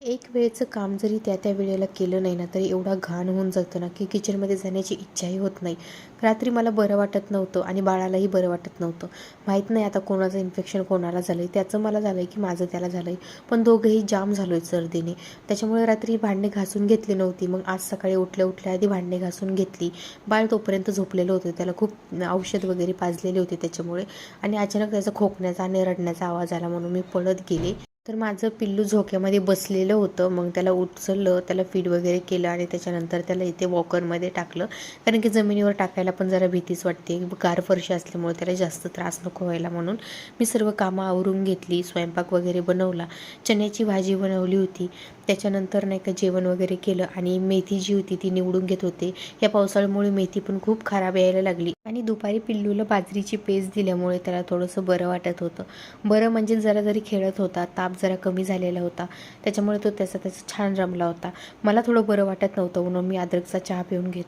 एक वेळचं काम जरी त्या वेळेला केलं नाही ना, तरी एवढा घाण होऊन जातं ना, की किचनमध्ये जाण्याची इच्छाही होत नाही. रात्री मला बरं वाटत नव्हतं आणि बाळालाही बरं वाटत नव्हतं. माहीत नाही आता कोणाचं इन्फेक्शन कोणाला झालं आहे. त्याचं मला झालं आहे की माझं त्याला झालं आहे. पण दोघंही जाम झालो आहे सर्दीने. त्याच्यामुळे रात्री भांडे घासून घेतली नव्हती. मग आज सकाळी उठल्या आधी भांडे घासून घेतली. बाळ तोपर्यंत झोपलेलं होतं. त्याला खूप औषध वगैरे पाजलेले होते त्याच्यामुळे. आणि अचानक त्याचा खोकण्याचा आणि रडण्याचा आवाज आला म्हणून मी पळत गेले. तर माझं पिल्लू झोक्यामध्ये बसलेलं होतं. मग त्याला उचललं, त्याला फीड वगैरे केलं आणि त्याच्यानंतर त्याला इथे वॉकरमध्ये टाकलं. कारण की जमिनीवर टाकायला पण जरा भीतीच वाटते. गार फरशी असल्यामुळे त्याला जास्त त्रास नको व्हायला म्हणून मी सर्व कामं आवरून घेतली. स्वयंपाक वगैरे बनवला. चण्याची भाजी बनवली होती. त्याच्यानंतर नाही का जेवण वगैरे केलं आणि मेथी जी होती ती निवडून घेत होते. या पावसाळ्यामुळे मेथी पण खूप खराब यायला लागली आणि दुपारी पिल्लूला बाजरीची पेस्ट दिल्यामुळे त्याला थोडंसं बरं वाटत होतं. बरं म्हणजे जरा जरी खेळत होता, ताप जरा कमी झालेला होता. त्याच्यामुळे तो त्याचा छान रमला होता. मला थोडं बरं वाटत नव्हतं म्हणून मी अद्रकचा चहा पिऊन घेत